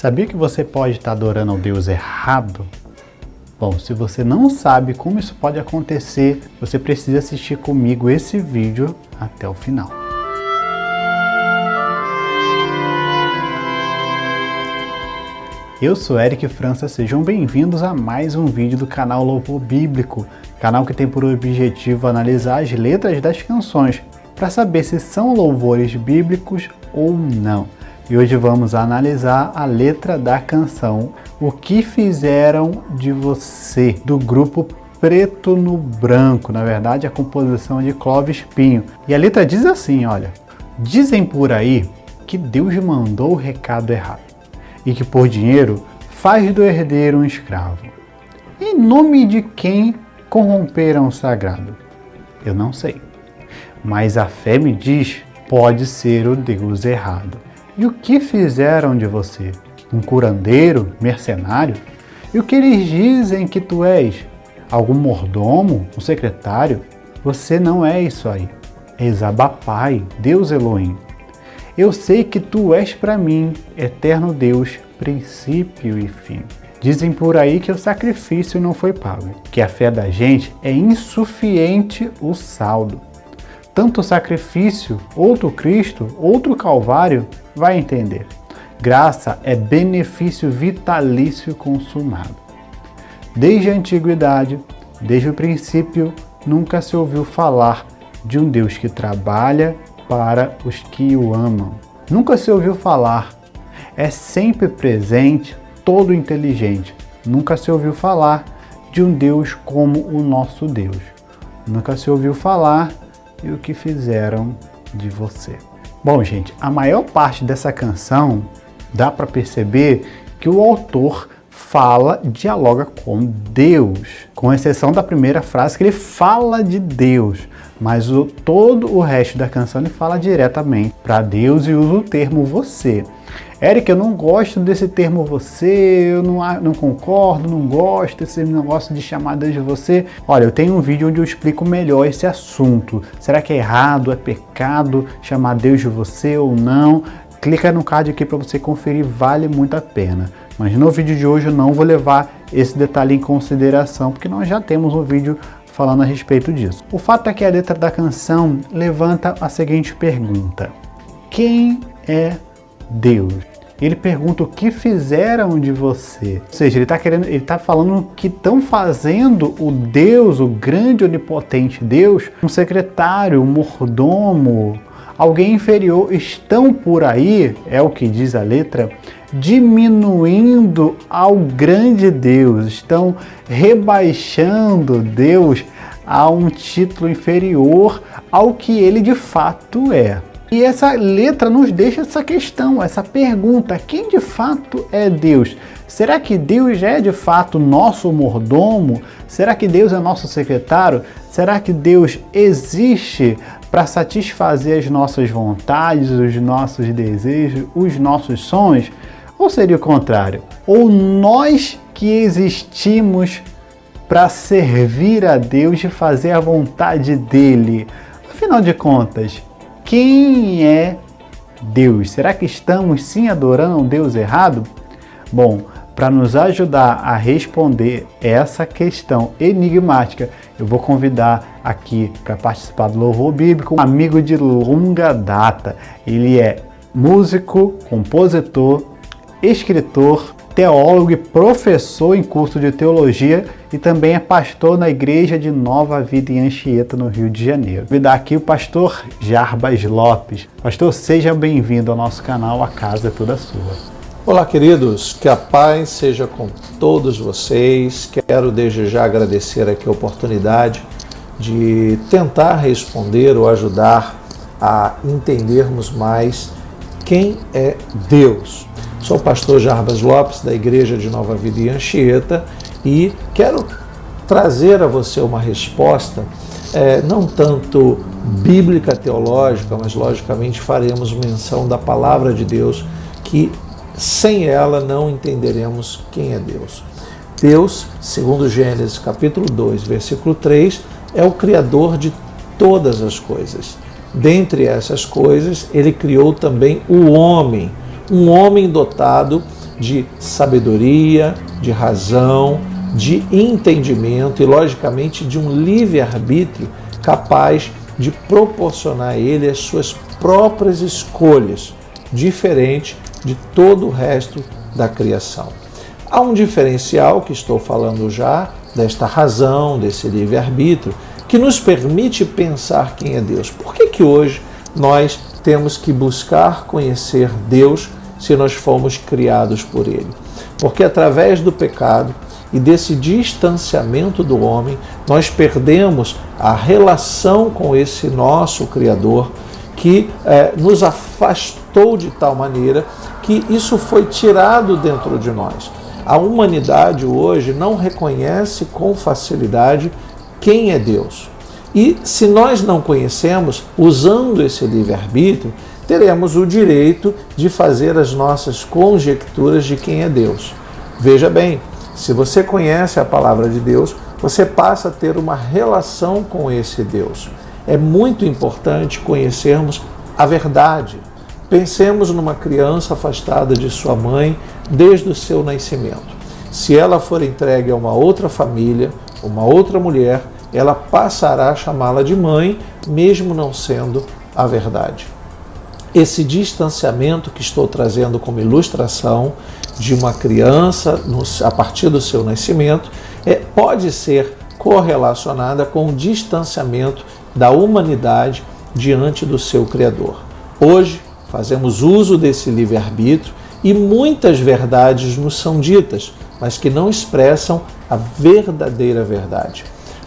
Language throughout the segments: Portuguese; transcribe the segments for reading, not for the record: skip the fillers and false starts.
Sabia que você pode estar adorando ao Deus errado? Bom, se você não sabe como isso pode acontecer, você precisa assistir comigo esse vídeo até o final. Eu sou Eric França, sejam bem-vindos a mais um vídeo do canal Louvor Bíblico, canal que tem por objetivo analisar as letras das canções para saber se são louvores bíblicos ou não. E hoje vamos analisar a letra da canção O Que Fizeram de Você, do grupo Preto no Branco. Na verdade, a composição é de Clóvis Pinho. E a letra diz assim, olha: dizem por aí que Deus mandou o recado errado e que por dinheiro faz do herdeiro um escravo. Em nome de quem corromperam o sagrado? Eu não sei, mas a fé me diz, pode ser o Deus errado. E o que fizeram de você? Um curandeiro? Mercenário? E o que eles dizem que tu és? Algum mordomo? Um secretário? Você não é isso aí. És Abba Pai, Deus Elohim. Eu sei que tu és para mim, eterno Deus, princípio e fim. Dizem por aí que o sacrifício não foi pago, que a fé da gente é insuficiente o saldo. Tanto sacrifício, outro Cristo, outro Calvário, vai entender. Graça é benefício vitalício consumado. Desde a antiguidade, desde o princípio, nunca se ouviu falar de um Deus que trabalha para os que o amam. Nunca se ouviu falar. É sempre presente, todo inteligente. Nunca se ouviu falar de um Deus como o nosso Deus. Nunca se ouviu falar e o que fizeram de você. Bom, gente, a maior parte dessa canção dá para perceber que o autor dialoga com Deus, com exceção da primeira frase que ele fala de Deus, mas todo o resto da canção ele fala diretamente para Deus e usa o termo você. Eric, eu não gosto desse termo você, eu não concordo, não gosto desse negócio de chamar Deus de você. Olha, eu tenho um vídeo onde eu explico melhor esse assunto. Será que é errado, é pecado chamar Deus de você ou não? Clica no card aqui para você conferir, vale muito a pena. Mas no vídeo de hoje eu não vou levar esse detalhe em consideração, porque nós já temos um vídeo falando a respeito disso. O fato é que a letra da canção levanta a seguinte pergunta: quem é Deus? Ele pergunta o que fizeram de você. Ou seja, ele está falando que estão fazendo o Deus, o grande onipotente Deus, um secretário, um mordomo, alguém inferior, estão por aí, é o que diz a letra, diminuindo ao grande Deus, estão rebaixando Deus a um título inferior ao que ele de fato é. E essa letra nos deixa essa questão, essa pergunta: quem de fato é Deus? Será que Deus é de fato nosso mordomo? Será que Deus é nosso secretário? Será que Deus existe para satisfazer as nossas vontades, os nossos desejos, os nossos sonhos? Ou seria o contrário? Ou nós que existimos para servir a Deus e fazer a vontade dele? Afinal de contas, quem é Deus? Será que estamos sim adorando um Deus errado? Bom, para nos ajudar a responder essa questão enigmática, eu vou convidar aqui para participar do Louvor Bíblico um amigo de longa data. Ele é músico, compositor, escritor, teólogo e professor em curso de teologia e também é pastor na Igreja de Nova Vida em Anchieta, no Rio de Janeiro. Vou convidar aqui o pastor Jarbas Lopes. Pastor, seja bem-vindo ao nosso canal, a casa é toda sua. Olá, queridos, que a paz seja com todos vocês. Quero desde já agradecer aqui a oportunidade de tentar responder ou ajudar a entendermos mais quem é Deus. Sou o pastor Jarbas Lopes, da Igreja de Nova Vida em Anchieta, e quero trazer a você uma resposta, não tanto bíblica, teológica, mas logicamente faremos menção da palavra de Deus, que sem ela não entenderemos quem é Deus. Deus, segundo Gênesis capítulo 2, versículo 3, é o Criador de todas as coisas. Dentre essas coisas, ele criou também o homem, um homem dotado de sabedoria, de razão, de entendimento e, logicamente, de um livre-arbítrio capaz de proporcionar a ele as suas próprias escolhas, diferente de todo o resto da criação. Há um diferencial que estou falando já, desta razão, desse livre-arbítrio, que nos permite pensar quem é Deus. Por que hoje nós temos que buscar conhecer Deus se nós fomos criados por Ele? Porque através do pecado e desse distanciamento do homem, nós perdemos a relação com esse nosso Criador, que nos afastou de tal maneira que isso foi tirado dentro de nós. A humanidade hoje não reconhece com facilidade quem é Deus. E se nós não conhecemos, usando esse livre-arbítrio, teremos o direito de fazer as nossas conjecturas de quem é Deus. Veja bem, se você conhece a palavra de Deus, você passa a ter uma relação com esse Deus. É muito importante conhecermos a verdade. Pensemos numa criança afastada de sua mãe desde o seu nascimento. Se ela for entregue a uma outra família, uma outra mulher, ela passará a chamá-la de mãe, mesmo não sendo a verdade. Esse distanciamento que estou trazendo como ilustração de uma criança a partir do seu nascimento pode ser correlacionada com o distanciamento da humanidade diante do seu Criador. Hoje, fazemos uso desse livre-arbítrio e muitas verdades nos são ditas, mas que não expressam a verdadeira verdade.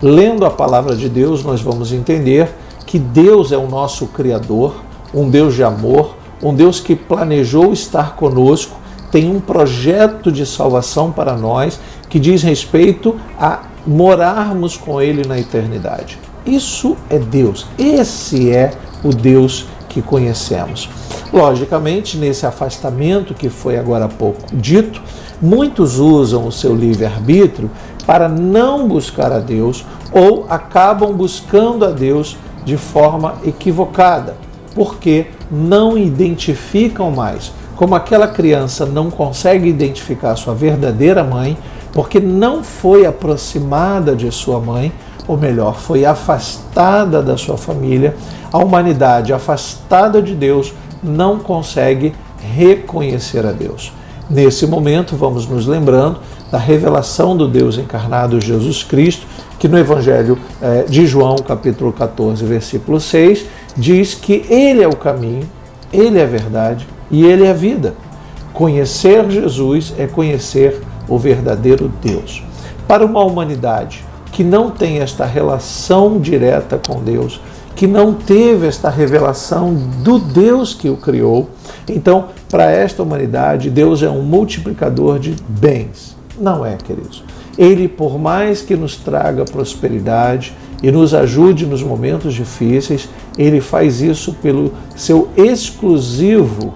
Lendo a palavra de Deus, nós vamos entender que Deus é o nosso Criador, um Deus de amor, um Deus que planejou estar conosco, tem um projeto de salvação para nós que diz respeito a morarmos com Ele na eternidade. Isso é Deus, esse é o Deus que conhecemos. Logicamente, nesse afastamento que foi agora há pouco dito, muitos usam o seu livre-arbítrio para não buscar a Deus ou acabam buscando a Deus de forma equivocada, porque não identificam mais. Como aquela criança não consegue identificar sua verdadeira mãe, porque não foi aproximada de sua mãe, ou melhor, foi afastada da sua família, a humanidade afastada de Deus não consegue reconhecer a Deus. Nesse momento, vamos nos lembrando da revelação do Deus encarnado, Jesus Cristo, que no Evangelho de João, capítulo 14, versículo 6, diz que Ele é o caminho, Ele é a verdade e Ele é a vida. Conhecer Jesus é conhecer o verdadeiro Deus. Para uma humanidade que não tem esta relação direta com Deus, que não teve esta revelação do Deus que o criou, então, para esta humanidade, Deus é um multiplicador de bens. Não é, queridos. Ele, por mais que nos traga prosperidade e nos ajude nos momentos difíceis, Ele faz isso pelo seu exclusivo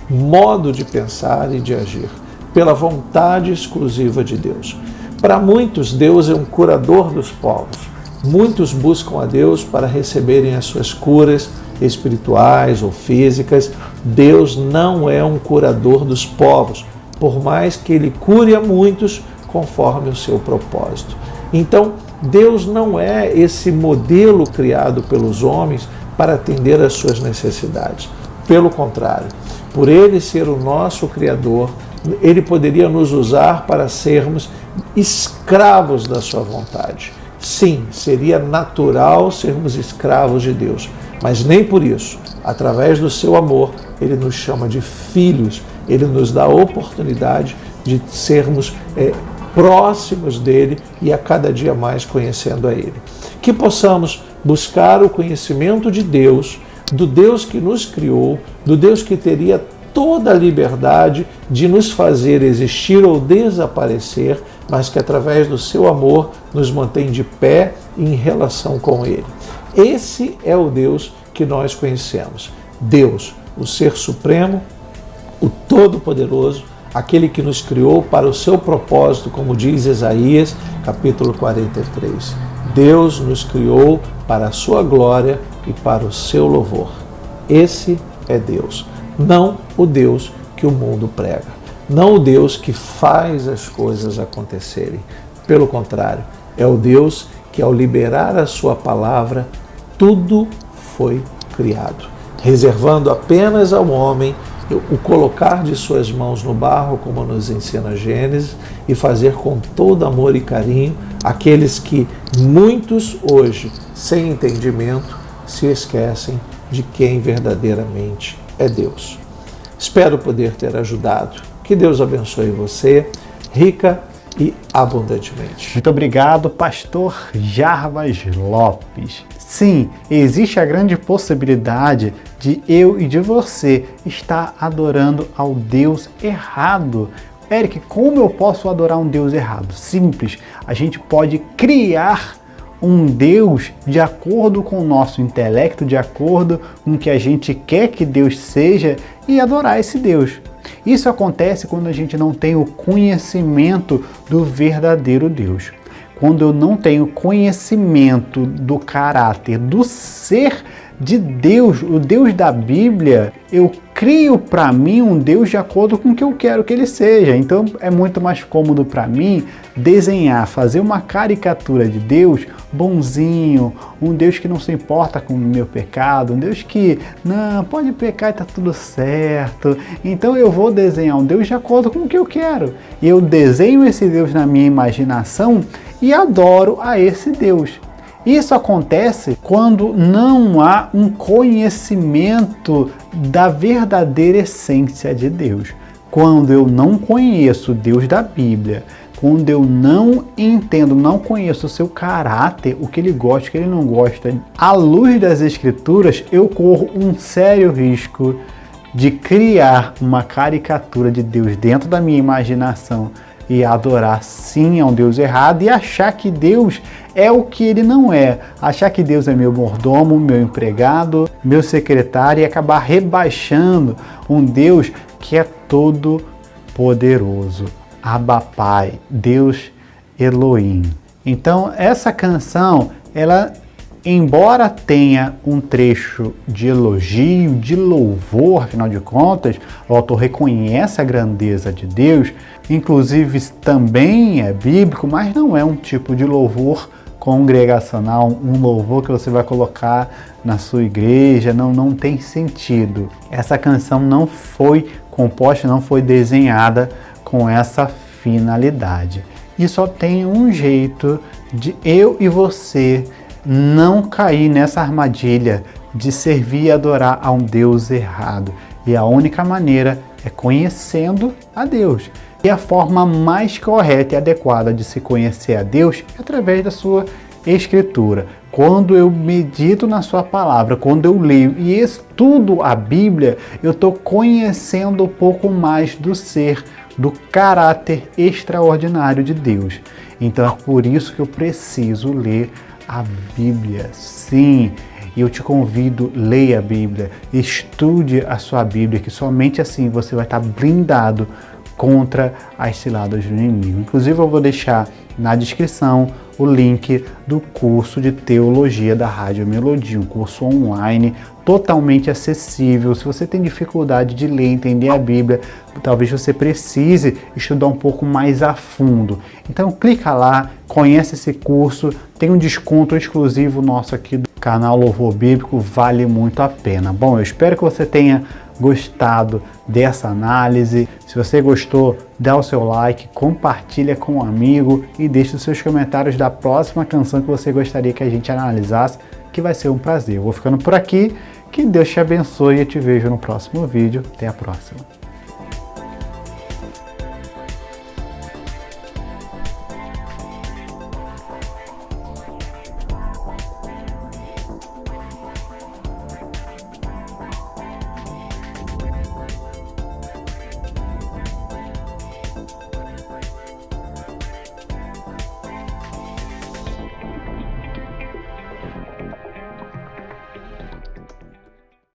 modo de pensar e de agir, pela vontade exclusiva de Deus. Para muitos, Deus é um curador dos povos. Muitos buscam a Deus para receberem as suas curas espirituais ou físicas. Deus não é um curador dos povos, por mais que Ele cure a muitos conforme o seu propósito. Então, Deus não é esse modelo criado pelos homens para atender às suas necessidades. Pelo contrário, por Ele ser o nosso Criador, Ele poderia nos usar para sermos escravos da sua vontade. Sim, seria natural sermos escravos de Deus, mas nem por isso. Através do seu amor, Ele nos chama de filhos, Ele nos dá a oportunidade de sermos próximos dEle e a cada dia mais conhecendo a Ele. Que possamos buscar o conhecimento de Deus, do Deus que nos criou, do Deus que teria toda a liberdade de nos fazer existir ou desaparecer, mas que através do seu amor nos mantém de pé em relação com Ele. Esse é o Deus que nós conhecemos. Deus, o Ser Supremo, o Todo-Poderoso, aquele que nos criou para o seu propósito, como diz Isaías, capítulo 43. Deus nos criou para a sua glória e para o seu louvor. Esse é Deus, não o Deus que o mundo prega. não o Deus que faz as coisas acontecerem. Pelo contrário, é o Deus que, ao liberar a sua palavra, tudo foi criado, reservando apenas ao homem o colocar de suas mãos no barro, como nos ensina Gênesis, e fazer com todo amor e carinho aqueles que muitos hoje, sem entendimento, se esquecem de quem verdadeiramente é Deus. Espero poder ter ajudado. Que Deus abençoe você, rica e abundantemente. Muito obrigado, pastor Jarbas Lopes. Sim, existe a grande possibilidade de eu e de você estar adorando ao Deus errado. Eric, como eu posso adorar um Deus errado? Simples, a gente pode criar um Deus de acordo com o nosso intelecto, de acordo com o que a gente quer que Deus seja e adorar esse Deus. Isso acontece quando a gente não tem o conhecimento do verdadeiro Deus. Quando eu não tenho conhecimento do caráter, do ser de Deus, o Deus da Bíblia, eu crio para mim um Deus de acordo com o que eu quero que ele seja. Então é muito mais cômodo para mim desenhar, fazer uma caricatura de Deus bonzinho, um Deus que não se importa com o meu pecado, um Deus que não pode pecar e tá tudo certo. Então eu vou desenhar um Deus de acordo com o que eu quero. E eu desenho esse Deus na minha imaginação e adoro a esse Deus. Isso acontece quando não há um conhecimento da verdadeira essência de Deus. Quando eu não conheço o Deus da Bíblia, quando eu não entendo, não conheço o seu caráter, o que ele gosta, o que ele não gosta, à luz das Escrituras, eu corro um sério risco de criar uma caricatura de Deus dentro da minha imaginação e adorar sim a um Deus errado e achar que Deus é o que ele não é. Achar que Deus é meu mordomo, meu empregado, meu secretário e acabar rebaixando um Deus que é todo poderoso. Abba Pai, Deus Elohim. Então essa canção, ela, embora tenha um trecho de elogio, de louvor, afinal de contas, o autor reconhece a grandeza de Deus, inclusive também é bíblico, mas não é um tipo de louvor congregacional, um louvor que você vai colocar na sua igreja, não tem sentido. Essa canção não foi composta, não foi desenhada com essa finalidade. E só tem um jeito de eu e você não cair nessa armadilha de servir e adorar a um Deus errado. E a única maneira é conhecendo a Deus. E a forma mais correta e adequada de se conhecer a Deus é através da sua Escritura. Quando eu medito na sua palavra, quando eu leio e estudo a Bíblia, eu estou conhecendo um pouco mais do ser, do caráter extraordinário de Deus. Então é por isso que eu preciso ler a Bíblia. Sim, eu te convido, leia a Bíblia, estude a sua Bíblia, que somente assim você vai estar blindado contra as ciladas do inimigo. Inclusive eu vou deixar na descrição o link do curso de teologia da Rádio Melodia, um curso online totalmente acessível. Se você tem dificuldade de ler, entender a Bíblia, talvez você precise estudar um pouco mais a fundo. Então clica lá, conhece esse curso, tem um desconto exclusivo nosso aqui do canal Louvor Bíblico, vale muito a pena. Bom, eu espero que você tenha gostado dessa análise. Se você gostou, dá o seu like, compartilha com um amigo e deixe os seus comentários da próxima canção que você gostaria que a gente analisasse, que vai ser um prazer. Eu vou ficando por aqui, que Deus te abençoe e eu te vejo no próximo vídeo. Até a próxima.